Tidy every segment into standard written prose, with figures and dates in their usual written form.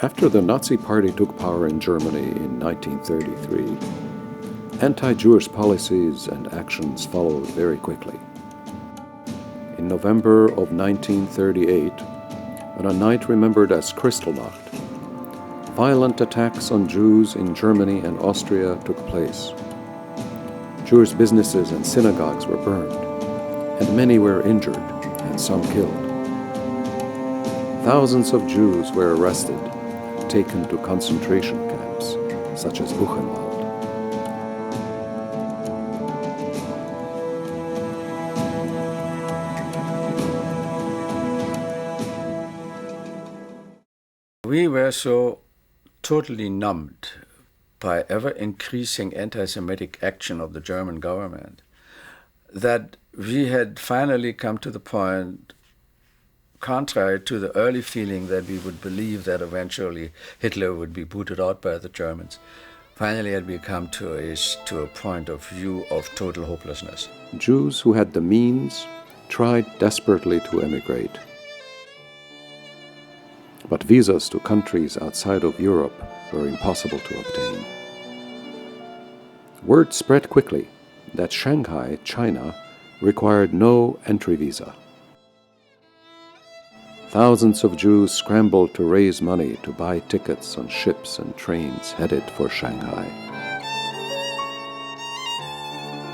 After the Nazi Party took power in Germany in 1933, anti-Jewish policies and actions followed very quickly. In November of 1938, on a night remembered as Kristallnacht, violent attacks on Jews in Germany and Austria took place. Jewish businesses and synagogues were burned, and many were injured and some killed. Thousands of Jews were arrested, taken to concentration camps, such as Buchenwald. We were so totally numbed by ever-increasing anti-Semitic action of the German government that we had finally come to the point, contrary to the early feeling that we would believe that eventually Hitler would be booted out by the Germans, finally had we come to a point of view of total hopelessness. Jews who had the means tried desperately to emigrate. But visas to countries outside of Europe were impossible to obtain. Word spread quickly that Shanghai, China, required no entry visa. Thousands of Jews scrambled to raise money to buy tickets on ships and trains headed for Shanghai.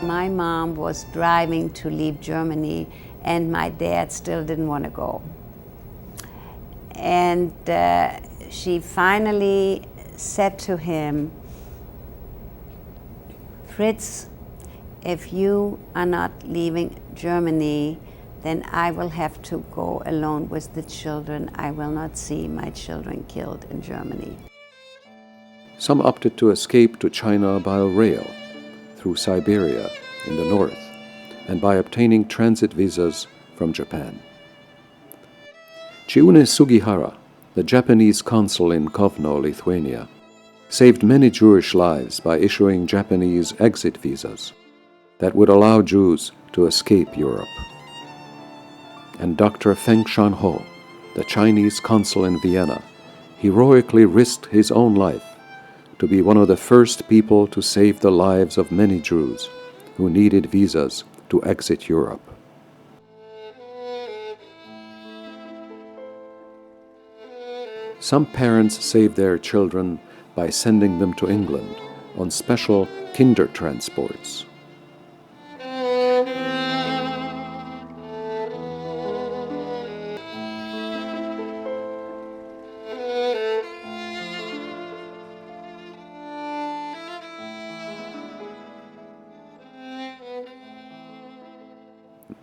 My mom was driving to leave Germany, and my dad still didn't want to go. And she finally said to him, "Fritz, if you are not leaving Germany, then I will have to go alone with the children. I will not see my children killed in Germany." Some opted to escape to China by rail, through Siberia in the north, and by obtaining transit visas from Japan. Chiune Sugihara, the Japanese consul in Kovno, Lithuania, saved many Jewish lives by issuing Japanese exit visas that would allow Jews to escape Europe. And Dr. Feng Shanho, the Chinese consul in Vienna, heroically risked his own life to be one of the first people to save the lives of many Jews who needed visas to exit Europe. Some parents saved their children by sending them to England on special kinder transports.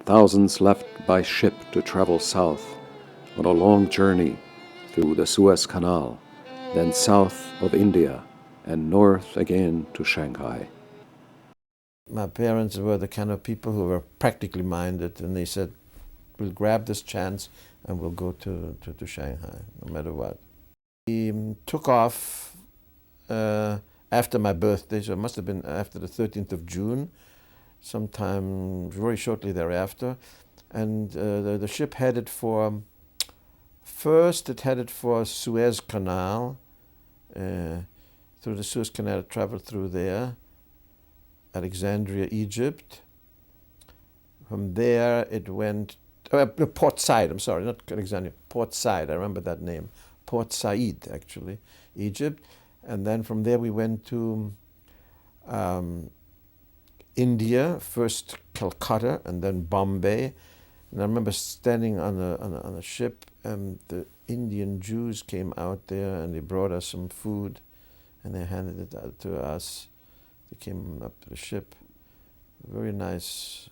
Thousands left by ship to travel south on a long journey through the Suez Canal, then south of India and north again to Shanghai. My parents were the kind of people who were practically minded, and they said, "We'll grab this chance and we'll go to Shanghai, no matter what." We took off after my birthday, so it must have been after the 13th of June, sometime very shortly thereafter. And the ship headed for, first it headed for Suez Canal, through the Suez Canal, traveled through there, Alexandria, Egypt. From there it went, Port Said, I'm sorry, not Alexandria, Port Said, I remember that name, Port Said actually, Egypt. And then from there we went to India, first Calcutta and then Bombay. And I remember standing on a ship, and the Indian Jews came out there and they brought us some food and they handed it out to us. They came up to the ship. Very nice.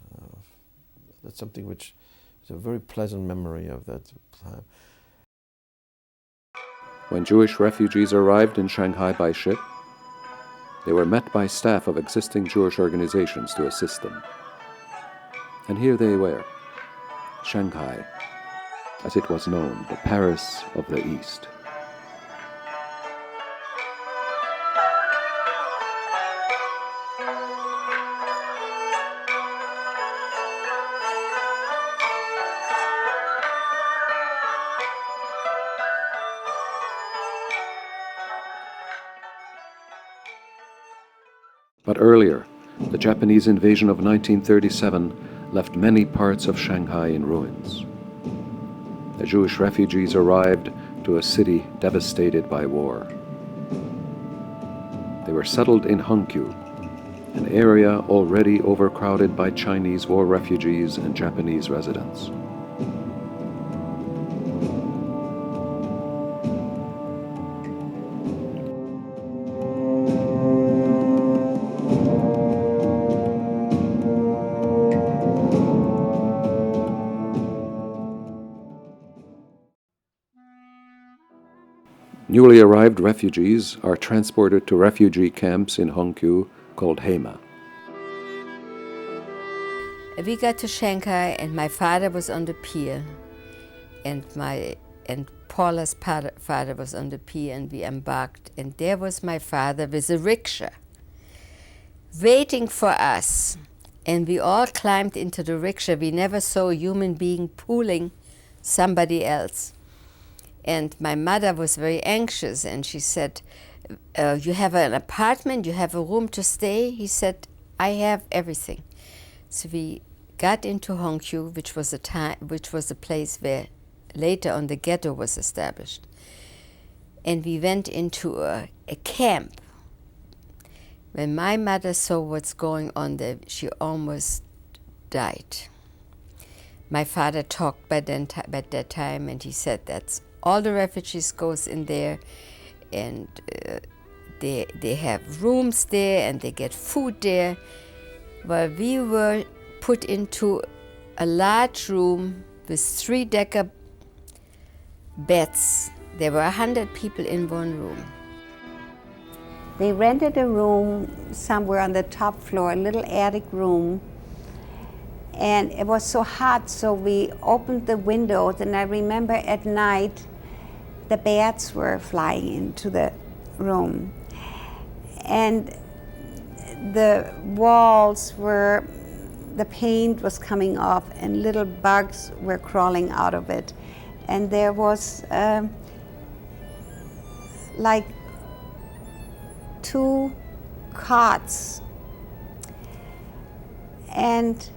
That's something which is a very pleasant memory of that time. When Jewish refugees arrived in Shanghai by ship, they were met by staff of existing Jewish organizations to assist them. And here they were, Shanghai, as it was known, the Paris of the East. But earlier, the Japanese invasion of 1937 left many parts of Shanghai in ruins. The Jewish refugees arrived to a city devastated by war. They were settled in Hangzhou, an area already overcrowded by Chinese war refugees and Japanese residents. Newly arrived refugees are transported to refugee camps in Hangzhou called Heima. We got to Shanghai and my father was on the pier and Paula's father was on the pier and we embarked and there was my father with a rickshaw waiting for us and we all climbed into the rickshaw. We never saw a human being pulling somebody else. And my mother was very anxious and she said, you have an apartment, you have a room to stay? He said, I have everything. So we got into Hangzhou, which was a place where later on the ghetto was established. And we went into a camp. When my mother saw what's going on there, she almost died. My father talked by that time and he said that's all the refugees goes in there and they have rooms there and they get food there. Well, we were put into a large room with 3-decker beds. There were 100 people in one room. They rented a room somewhere on the top floor, a little attic room. And it was so hot, so we opened the windows, and I remember at night the bats were flying into the room. And the walls were, the paint was coming off and little bugs were crawling out of it. And there was like 2 cots. And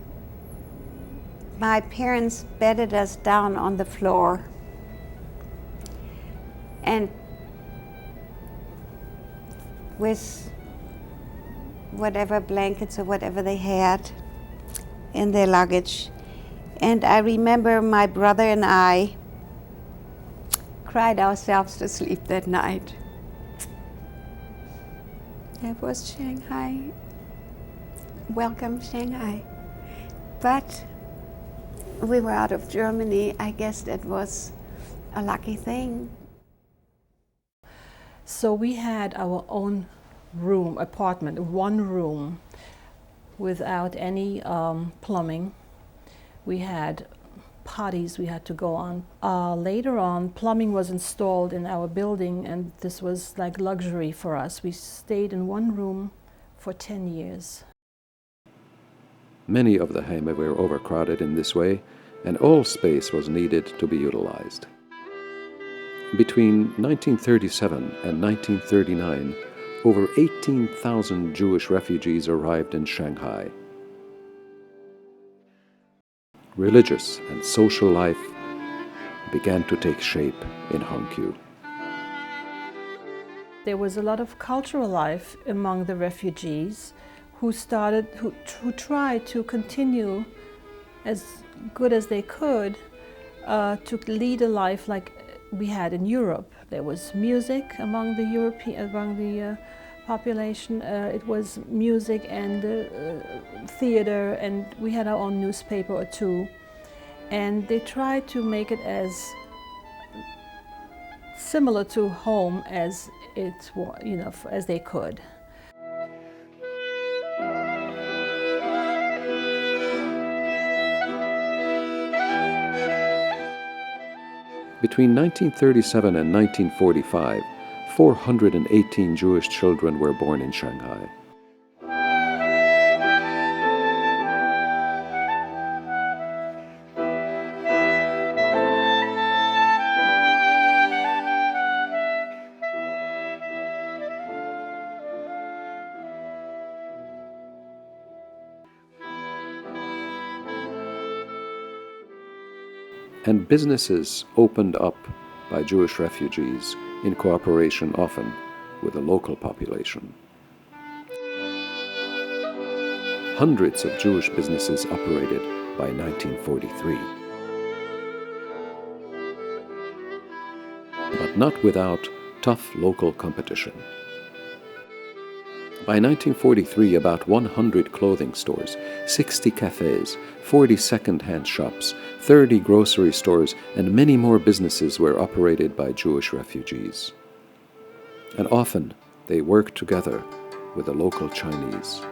my parents bedded us down on the floor. And with whatever blankets or whatever they had in their luggage. And I remember my brother and I cried ourselves to sleep that night. That was Shanghai. Welcome, Shanghai. But we were out of Germany. I guess that was a lucky thing. So we had our own room, apartment, one room, without any plumbing. We had potties we had to go on. Later on, plumbing was installed in our building, and this was like luxury for us. We stayed in one room for 10 years. Many of the Heime were overcrowded in this way, and all space was needed to be utilized. Between 1937 and 1939, over 18,000 Jewish refugees arrived in Shanghai. Religious and social life began to take shape in Hangzhou. There was a lot of cultural life among the refugees who tried to continue as good as they could to lead a life like we had in Europe. There was music among the population. It was music and theater, and we had our own newspaper or two. And they tried to make it as similar to home as it was, as they could. Between 1937 and 1945, 418 Jewish children were born in Shanghai. and businesses opened up by Jewish refugees in cooperation often with the local population. Hundreds of Jewish businesses operated by 1943. But not without tough local competition. By 1943, about 100 clothing stores, 60 cafes, 40 second-hand shops, 30 grocery stores, and many more businesses were operated by Jewish refugees. And often they worked together with the local Chinese.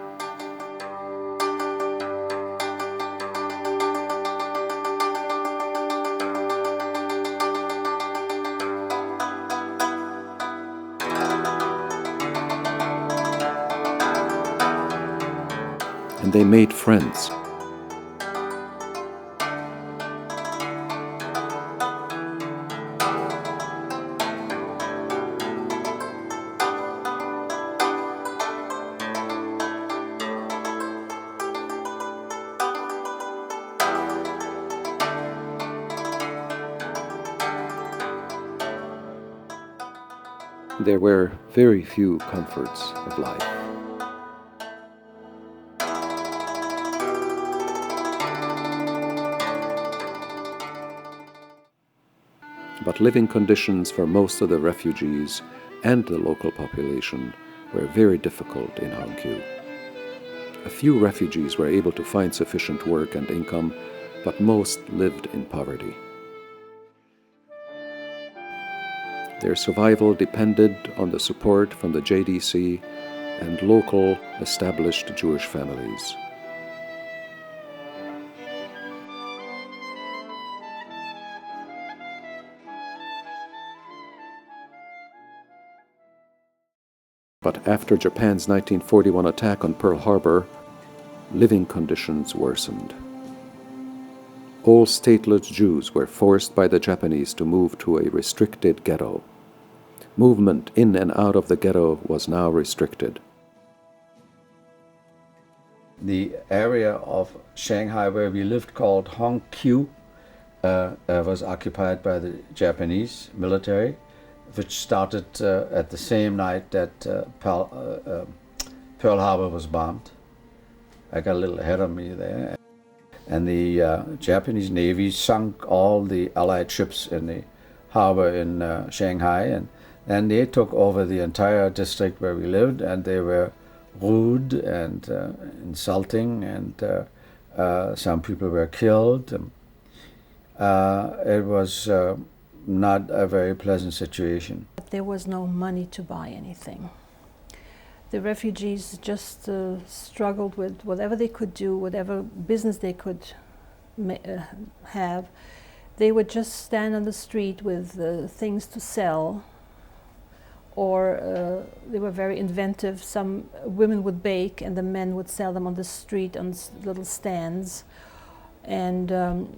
And they made friends. There were very few comforts of life. But living conditions for most of the refugees and the local population were very difficult in Hangzhou. A few refugees were able to find sufficient work and income, but most lived in poverty. Their survival depended on the support from the JDC and local established Jewish families. But after Japan's 1941 attack on Pearl Harbor, living conditions worsened. All stateless Jews were forced by the Japanese to move to a restricted ghetto. Movement in and out of the ghetto was now restricted. The area of Shanghai where we lived, called Hongqiu, was occupied by the Japanese military, which started at the same night that Pearl Harbor was bombed. I got a little ahead of me there. And the Japanese Navy sunk all the Allied ships in the harbor in Shanghai, and they took over the entire district where we lived, and they were rude and insulting, and some people were killed. It was not a very pleasant situation. There was no money to buy anything. The refugees just struggled with whatever they could do, whatever business they could have. They would just stand on the street with things to sell, or they were very inventive. Some women would bake and the men would sell them on the street on little stands. And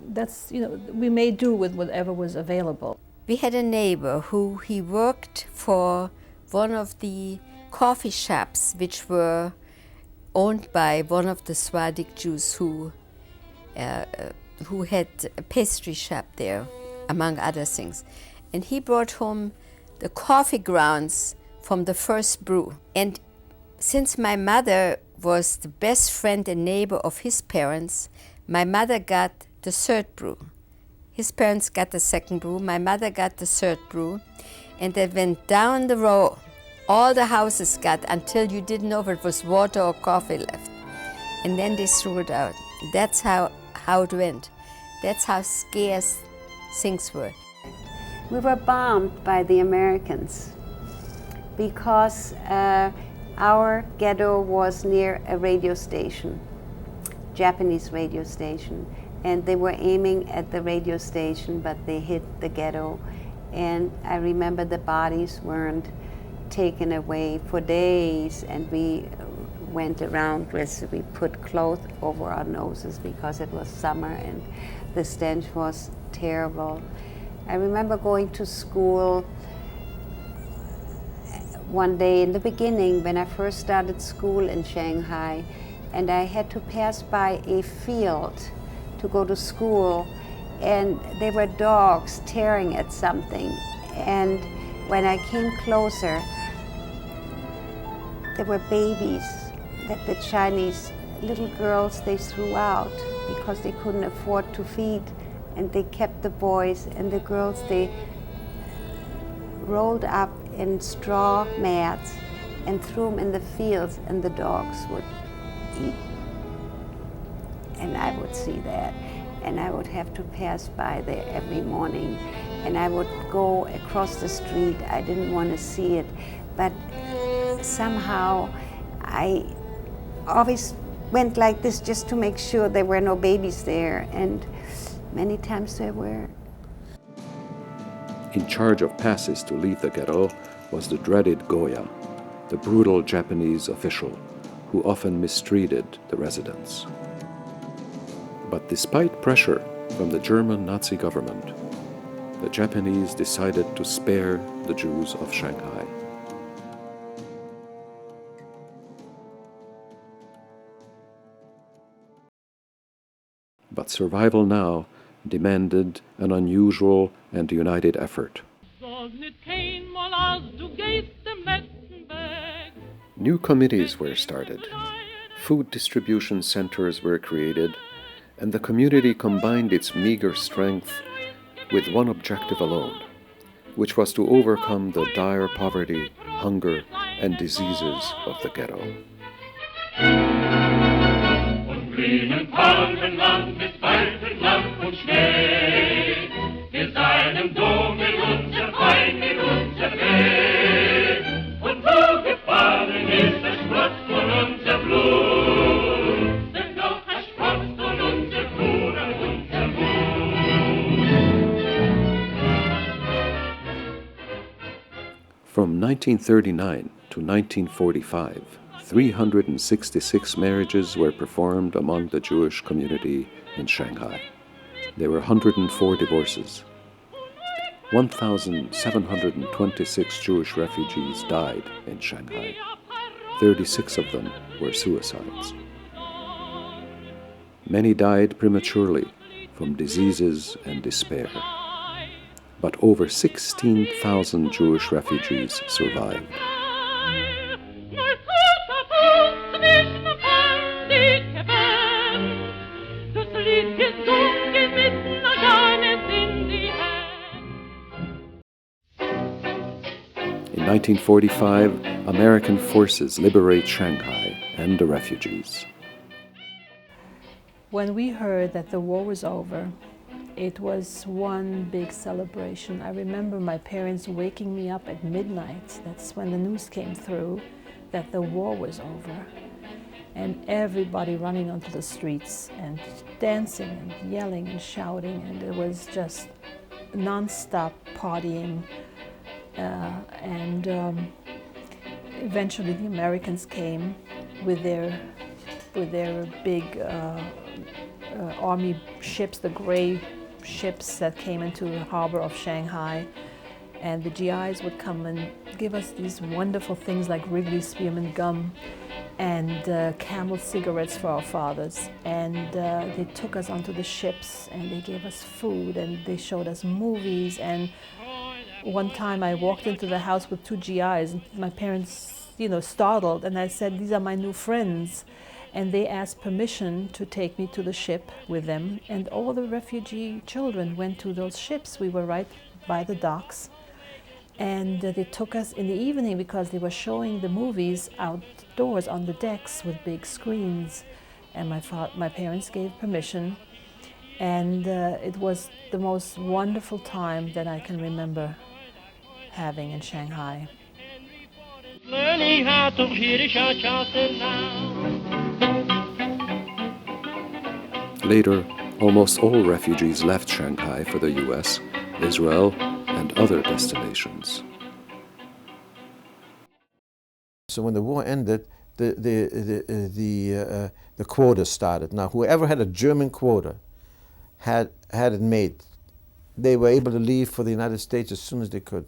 that's, we made do with whatever was available. We had a neighbor who he worked for one of the coffee shops which were owned by one of the Swadik Jews who had a pastry shop there, among other things. And he brought home the coffee grounds from the first brew. And since my mother was the best friend and neighbor of his parents, my mother got the third brew. His parents got the second brew, my mother got the third brew, and they went down the row. All the houses got, until you didn't know if it was water or coffee left. And then they threw it out. That's how it went. That's how scarce things were. We were bombed by the Americans because our ghetto was near a radio station, Japanese radio station, and they were aiming at the radio station, but they hit the ghetto. And I remember the bodies weren't taken away for days, and we went around we put cloth over our noses because it was summer and the stench was terrible. I remember going to school one day in the beginning when I first started school in Shanghai, and I had to pass by a field to go to school, and there were dogs tearing at something. And when I came closer, there were babies that the Chinese little girls they threw out because they couldn't afford to feed, and they kept the boys, and the girls they rolled up in straw mats and threw them in the fields, and the dogs would eat. And I would see that, and I would have to pass by there every morning, and I would go across the street. I didn't want to see it, but somehow I always went like this just to make sure there were no babies there, and many times there were. In charge of passes to leave the ghetto was the dreaded Goya, the brutal Japanese official who often mistreated the residents. But despite pressure from the German Nazi government, the Japanese decided to spare the Jews of Shanghai. But survival now demanded an unusual and united effort. New committees were started, food distribution centers were created, and the community combined its meager strength with one objective alone, which was to overcome the dire poverty, hunger, and diseases of the ghetto. Grünen Palmenland mit weitem Lamm und Schnee, wir seinem Dom in unser Wein, in unser Weh. Und wo gefallen ist der Spott von unser Blut, denn doch er spotzt von unser Pura, unser Mut. From 1939 to 1945, 366 marriages were performed among the Jewish community in Shanghai. There were 104 divorces. 1,726 Jewish refugees died in Shanghai. 36 of them were suicides. Many died prematurely from diseases and despair. But over 16,000 Jewish refugees survived. In 1945, American forces liberate Shanghai and the refugees. When we heard that the war was over, it was one big celebration. I remember my parents waking me up at midnight. That's when the news came through that the war was over. And everybody running onto the streets and dancing and yelling and shouting, and it was just non-stop partying. Eventually the Americans came with their big army ships, the gray ships that came into the harbor of Shanghai, and the GIs would come and give us these wonderful things like Wrigley spearmint gum and Camel cigarettes for our fathers, and they took us onto the ships and they gave us food and they showed us movies. And one time I walked into the house with two GIs, and my parents, startled, and I said, "These are my new friends." And they asked permission to take me to the ship with them, and all the refugee children went to those ships. We were right by the docks, and they took us in the evening because they were showing the movies outdoors on the decks with big screens, and my parents gave permission, and it was the most wonderful time that I can remember having in Shanghai. Learning how to hear the cha-cha now. Later, almost all refugees left Shanghai for the US, Israel, and other destinations. So when the war ended, the quota started. Now, whoever had a German quota had it made. They were able to leave for the United States as soon as they could.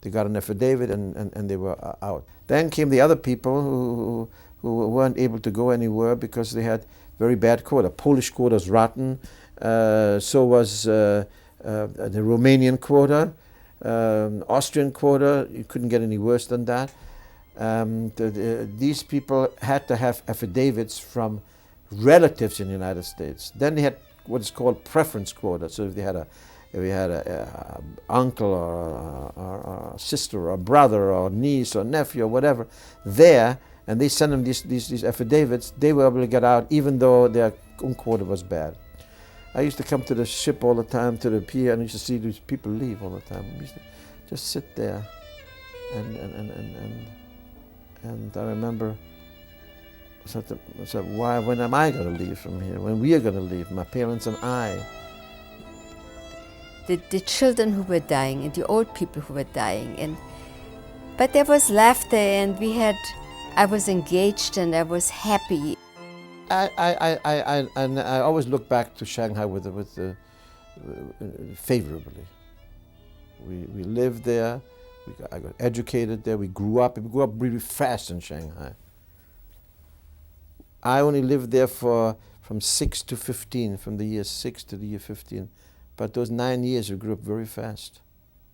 They got an affidavit and they were out. Then came the other people who weren't able to go anywhere because they had very bad quota. Polish quotas rotten, So was the Romanian quarter, Austrian quarter. You couldn't get any worse than that. These people had to have affidavits from relatives in the United States. Then they had what is called preference quota. So if we had a uncle or a sister or a brother or niece or nephew or whatever there, and they sent them these affidavits, they were able to get out even though their own quota was bad. I used to come to the ship all the time, to the pier, and I used to see these people leave all the time. We used to just sit there, and I remember I said, when am I going to leave from here? When we are going to leave, my parents and I. The children who were dying and the old people who were dying, but there was laughter, and I was engaged and I was happy. I always look back to Shanghai favorably. We lived there. I got educated there. We grew up really fast in Shanghai. I only lived there from 6 to 15, from the year 6 to the year 15. But those 9 years, we grew up very fast,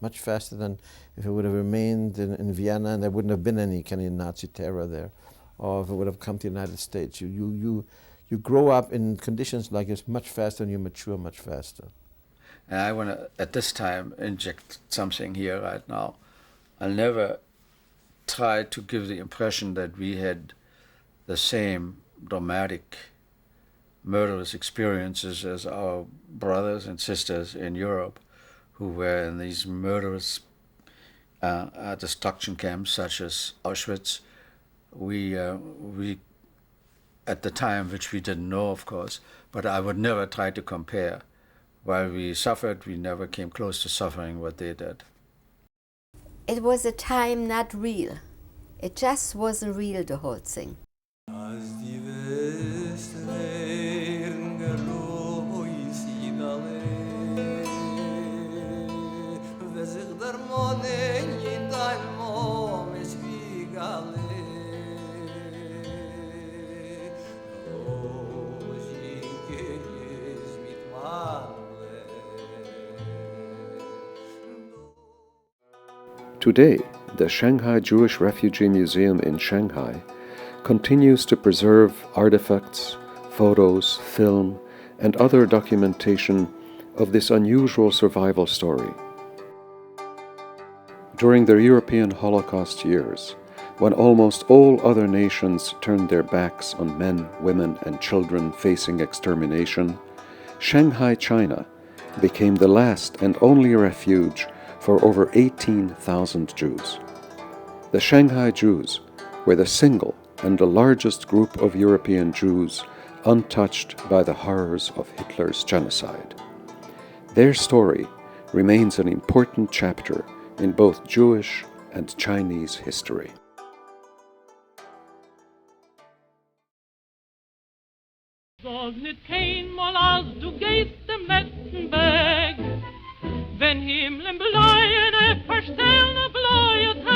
much faster than if it would have remained in Vienna, and there wouldn't have been any kind of Nazi terror there, or if it would have come to the United States. You grow up in conditions like this much faster, and you mature much faster. And I want to, at this time, inject something here right now. I'll never try to give the impression that we had the same dramatic, murderous experiences as our brothers and sisters in Europe who were in these murderous destruction camps such as Auschwitz. We at the time, which we didn't know, of course, but I would never try to compare. While we suffered, we never came close to suffering what they did. It was a time not real. It just wasn't real, the whole thing. Today, the Shanghai Jewish Refugee Museum in Shanghai continues to preserve artifacts, photos, film, and other documentation of this unusual survival story. During the European Holocaust years, when almost all other nations turned their backs on men, women, and children facing extermination, Shanghai, China, became the last and only refuge for over 18,000 Jews. The Shanghai Jews were the single and the largest group of European Jews untouched by the horrors of Hitler's genocide. Their story remains an important chapter in both Jewish and Chinese history. Sag nicht keinmal, als du gehst dem letzten Weg, wenn Himmeln bleiene, verstellne, bläue Tag.